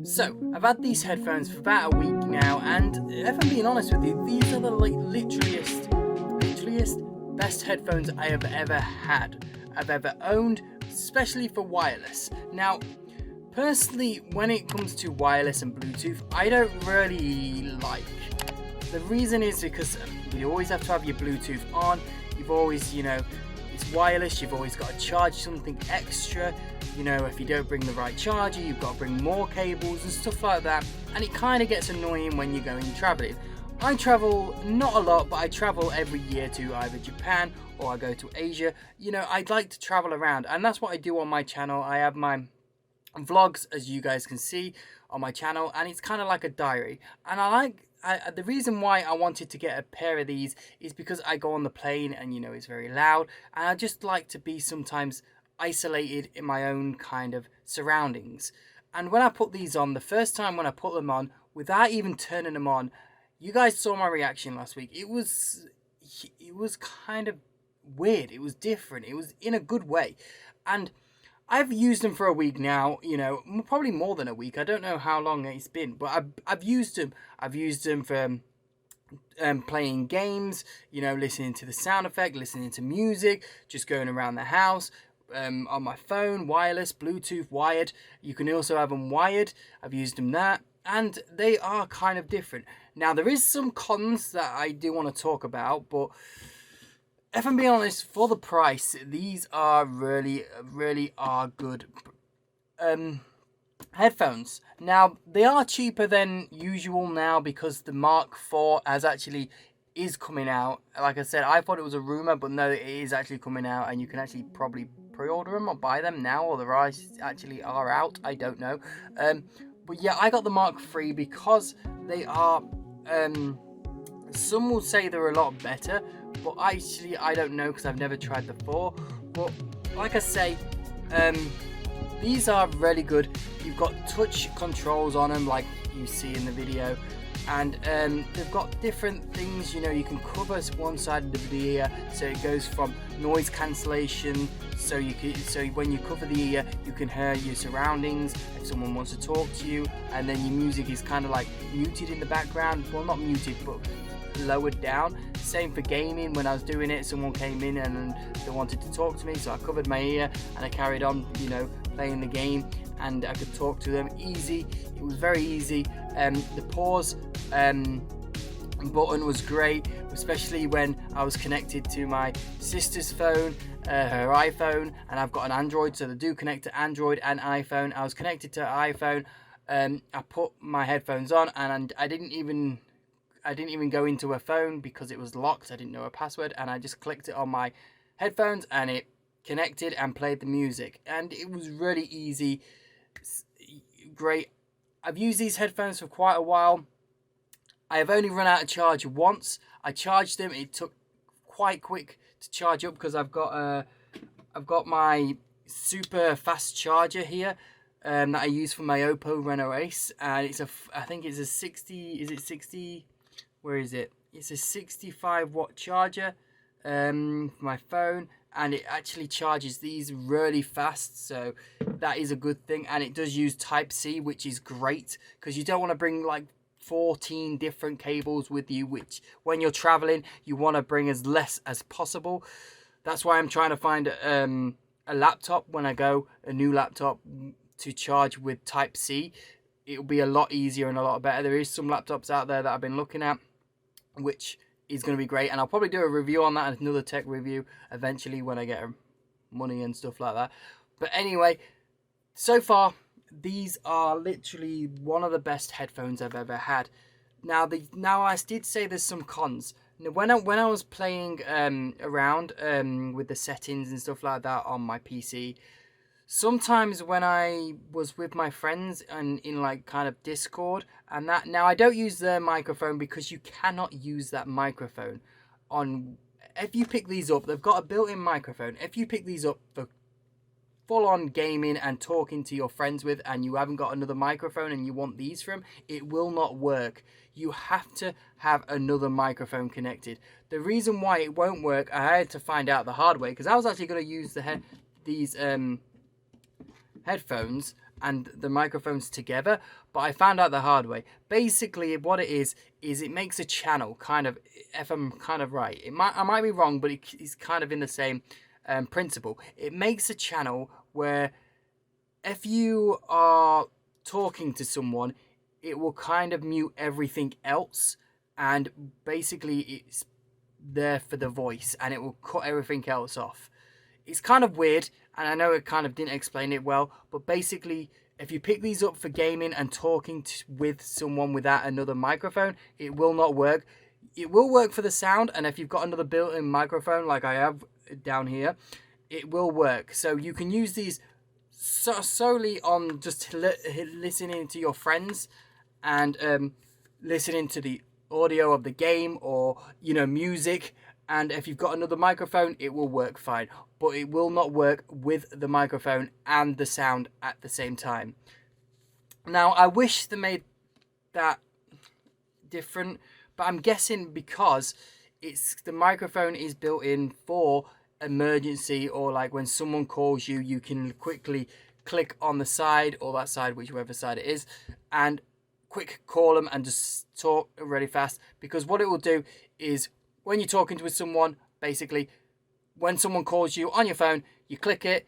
So, I've had these headphones for about a week now, and if I'm being honest with you, these are the literaliest best headphones I have ever had, I've ever owned, especially for wireless. Now, personally, when it comes to wireless and Bluetooth, I don't really like. The reason is because you always have to have your Bluetooth on. You've always, it's wireless, you've always got to charge something extra. If you don't bring the right charger, you've got to bring more cables and stuff like that. And it kind of gets annoying when you're going traveling. I travel not a lot, but I travel every year to either Japan or I go to Asia. I'd like to travel around, and that's what I do on my channel. I have my vlogs, as you guys can see on my channel, and it's kind of like a diary. And the reason why I wanted to get a pair of these is because I go on the plane and it's very loud, and I just like to be sometimes isolated in my own kind of surroundings. And when I put these on, the first time when I put them on without even turning them on, you guys saw my reaction last week. It was kind of weird. It was different. It was in a good way. And I've used them for a week now, probably more than a week. I don't know how long it's been, but I've used them. I've used them for playing games, listening to the sound effect, listening to music, just going around the house, on my phone, wireless, Bluetooth, wired. You can also have them wired. I've used them that, and they are kind of different. Now, there is some cons that I do want to talk about, but if I'm being honest, for the price, these are really are good headphones. Now, they are cheaper than usual now because the Mark IV is coming out. Like I said, I thought it was a rumor, but no, it is actually coming out, and you can actually probably pre-order them or buy them now, or the actually are out. I don't know. But yeah, I got the Mark III because they are. Some will say they're a lot better, but actually I don't know because I've never tried the 4. But like I say, these are really good. You've got touch controls on them, like you see in the video, and they've got different things. You can cover one side of the ear, so it goes from noise cancellation. So when you cover the ear, you can hear your surroundings if someone wants to talk to you, and then your music is kind of like muted in the background. Well, not muted, but lowered down. Same for gaming. When I was doing it, someone came in and they wanted to talk to me, so I covered my ear and I carried on, playing the game, and I could talk to them easy. It was very easy. The pause button was great, especially when I was connected to my sister's phone, her iPhone, and I've got an Android, so they do connect to Android and iPhone. I was connected to iPhone. I put my headphones on, and I didn't even go into a phone because it was locked. I didn't know a password, and I just clicked it on my headphones, and it connected and played the music, and it was really easy. Great. I've used these headphones for quite a while. I have only run out of charge once. I charged them. It took quite quick to charge up because I've got my super fast charger here that I use for my Oppo Reno Ace, and I think it's a 60. Is it 60? Where is it? It's a 65 watt charger for my phone, and it actually charges these really fast, so that is a good thing. And it does use Type-C, which is great because you don't want to bring like 14 different cables with you, which when you're traveling you want to bring as less as possible. That's why I'm trying to find a laptop when I go, a new laptop to charge with Type-C. It'll be a lot easier and a lot better. There is some laptops out there that I've been looking at, which is going to be great, and I'll probably do a review on that, another tech review eventually when I get money and stuff like that. But anyway, so far these are literally one of the best headphones I've ever had. Now I did say there's some cons. Now, when I was playing around with the settings and stuff like that on my PC, sometimes when I was with my friends and in like kind of Discord and that, now I don't use their microphone because you cannot use that microphone on. If you pick these up, they've got a built-in microphone. If you pick these up for full-on gaming and talking to your friends with, and you haven't got another microphone and you want these from, it will not work. You have to have another microphone connected. The reason why it won't work, I had to find out the hard way, because I was actually going to use these headphones and the microphones together, but I found out the hard way. Basically, what it is it makes a channel, kind of, if I'm kind of right. I might be wrong, but it's kind of in the same principle. It makes a channel where if you are talking to someone, it will kind of mute everything else, and basically it's there for the voice, and it will cut everything else off. It's kind of weird, and I know it kind of didn't explain it well, but basically, if you pick these up for gaming and talking with someone without another microphone, it will not work. It will work for the sound, and if you've got another built-in microphone like I have down here, it will work. So you can use these solely on just listening to your friends and listening to the audio of the game, or music. And if you've got another microphone, it will work fine, but it will not work with the microphone and the sound at the same time. Now, I wish they made that different, but I'm guessing because the microphone is built in for emergency, or like when someone calls you, you can quickly click on the side, or that side, whichever side it is, and quick call them and just talk really fast. Because what it will do is, when you're talking with someone, basically, when someone calls you on your phone, you click it,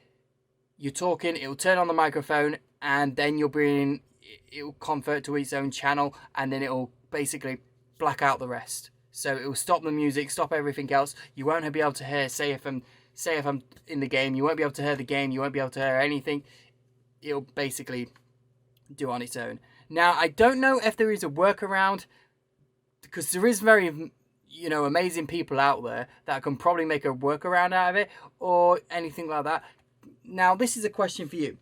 you're talking, it will turn on the microphone, and then it will convert to its own channel, and then it will basically black out the rest. So it will stop the music, stop everything else. You won't be able to hear, say if I'm in the game, you won't be able to hear the game, you won't be able to hear anything. It'll basically do on its own. Now, I don't know if there is a workaround, because there is very amazing people out there that can probably make a workaround out of it, or anything like that. Now, this is a question for you.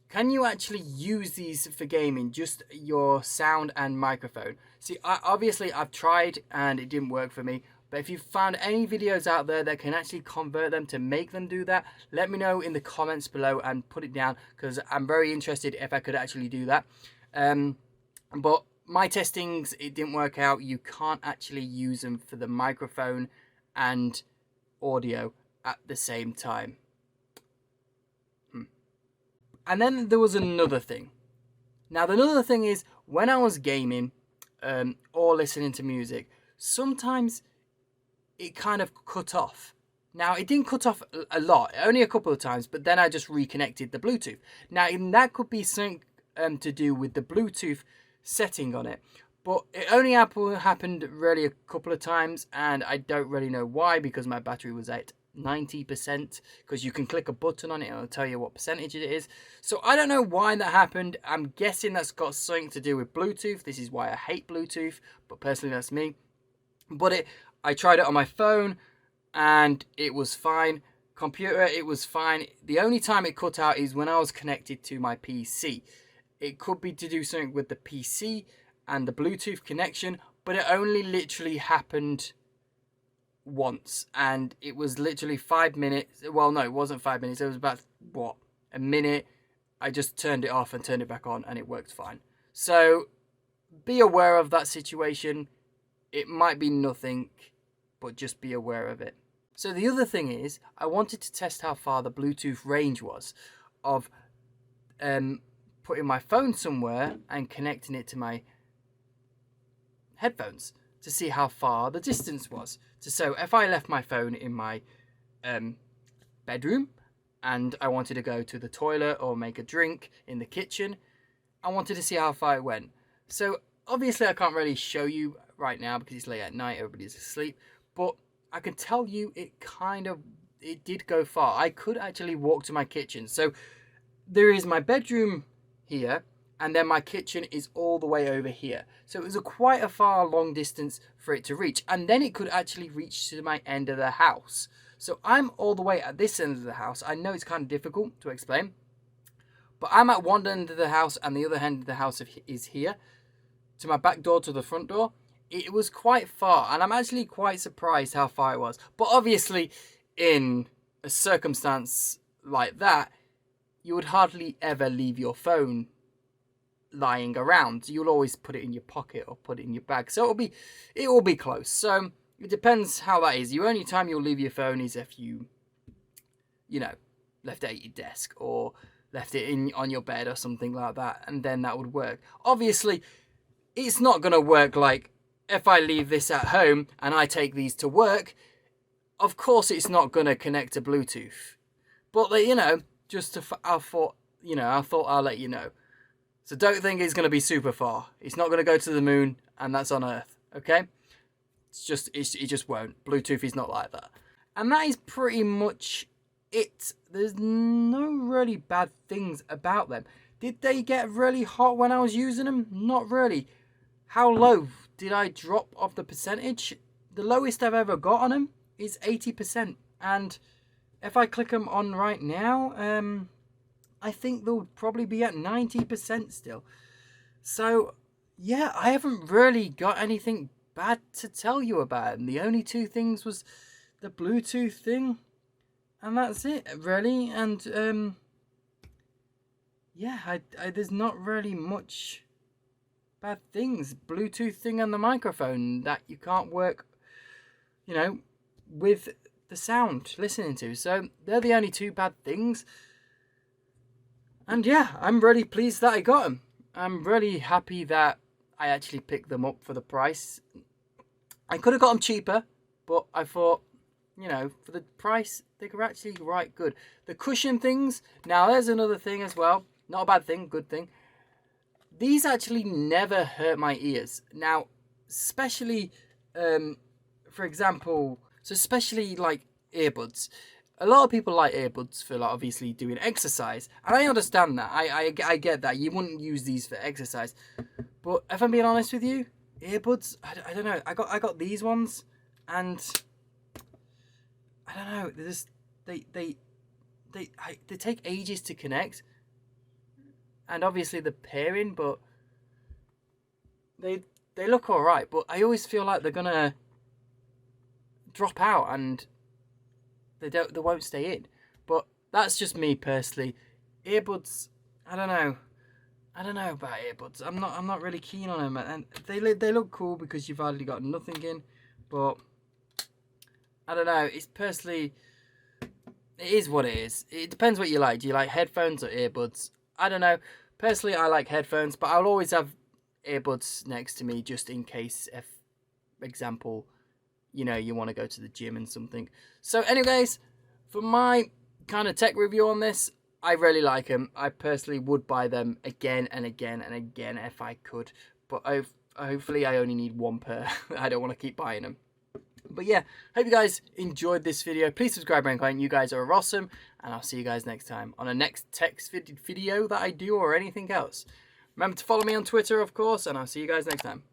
Can you actually use these for gaming, just your sound and microphone? See, obviously I've tried and it didn't work for me, but if you found any videos out there that can actually convert them to make them do that, let me know in the comments below and put it down, because I'm very interested if I could actually do that. But my testings, it didn't work out. You can't actually use them for the microphone and audio at the same time. And then there was another thing. Now, the other thing is, when I was gaming or listening to music, sometimes it kind of cut off. Now, it didn't cut off a lot, only a couple of times, but then I just reconnected the Bluetooth. Now, that could be something to do with the Bluetooth setting on it, but it only happened really a couple of times, and I don't really know why, because my battery was at 90%, because you can click a button on it and it'll tell you what percentage it is. So I don't know why that happened. I'm guessing that's got something to do with Bluetooth. This is why I hate Bluetooth, but personally that's me. But I tried it on my phone and it was fine. Computer, it was fine. The only time it cut out is when I was connected to my PC. It could be to do something with the PC and the Bluetooth connection, but it only literally happened once, and it was literally 5 minutes. Well, no, it wasn't 5 minutes. It was about, a minute. I just turned it off and turned it back on, and it worked fine. So be aware of that situation. It might be nothing, but just be aware of it. So the other thing is, I wanted to test how far the Bluetooth range was of putting my phone somewhere and connecting it to my headphones to see how far the distance was. So if I left my phone in my bedroom and I wanted to go to the toilet or make a drink in the kitchen, I wanted to see how far it went. So obviously I can't really show you right now because it's late at night, everybody's asleep, but I can tell you it did go far. I could actually walk to my kitchen. So there is my bedroom here, and then my kitchen is all the way over here. So it was quite a far long distance for it to reach, and then it could actually reach to my end of the house. So I'm all the way at this end of the house. I know it's kind of difficult to explain, but I'm at one end of the house and the other end of the house is here, to my back door, to the front door. It was quite far, and I'm actually quite surprised how far it was. But obviously, in a circumstance like that, you would hardly ever leave your phone lying around. You'll always put it in your pocket or put it in your bag. So it will be close. So it depends how that is. The only time you'll leave your phone is if you left it at your desk, or left it in on your bed or something like that, and then that would work. Obviously, it's not going to work like if I leave this at home and I take these to work. Of course, it's not going to connect to Bluetooth. But, you know, I thought I'll let you know. So don't think it's going to be super far. It's not going to go to the moon, and that's on Earth, okay? It just won't. Bluetooth is not like that. And that is pretty much it. There's no really bad things about them. Did they get really hot when I was using them? Not really. How low did I drop off the percentage? The lowest I've ever got on them is 80%. And if I click them on right now, I think they'll probably be at 90% still. So, yeah, I haven't really got anything bad to tell you about. And the only two things was the Bluetooth thing, and that's it, really. And, yeah, there's not really much bad things. Bluetooth thing and the microphone that you can't work, you know, with the sound listening to. So, they're the only two bad things. And yeah, I'm really pleased that I got them. I'm really happy that I actually picked them up for the price. I could have got them cheaper, but I thought, you know, for the price, they were actually right good. The cushion things, now there's another thing as well. Not a bad thing, good thing. These actually never hurt my ears. Now, especially, for example, especially like earbuds. A lot of people like earbuds for, like, obviously doing exercise, and I understand that. I get that you wouldn't use these for exercise, but if I'm being honest with you, earbuds, I don't know. I got these ones, and I don't know. They take ages to connect, and obviously the pairing, but they look all right. But I always feel like they're gonna drop out and they won't stay in. But that's just me personally. Earbuds, I don't know about earbuds. I'm not really keen on them, and they look cool because you've hardly got nothing in. But I don't know. It's personally, it is what it is. It depends what you like. Do you like headphones or earbuds? I don't know. Personally, I like headphones, but I'll always have earbuds next to me just in case, if, for example, you know, you want to go to the gym and something. So anyways, for my kind of tech review on this, I really like them. I personally would buy them again and again and again if I could. But hopefully I only need one pair. I don't want to keep buying them. But yeah, hope you guys enjoyed this video. Please subscribe and comment. You guys are awesome. And I'll see you guys next time on a next tech video that I do or anything else. Remember to follow me on Twitter, of course. And I'll see you guys next time.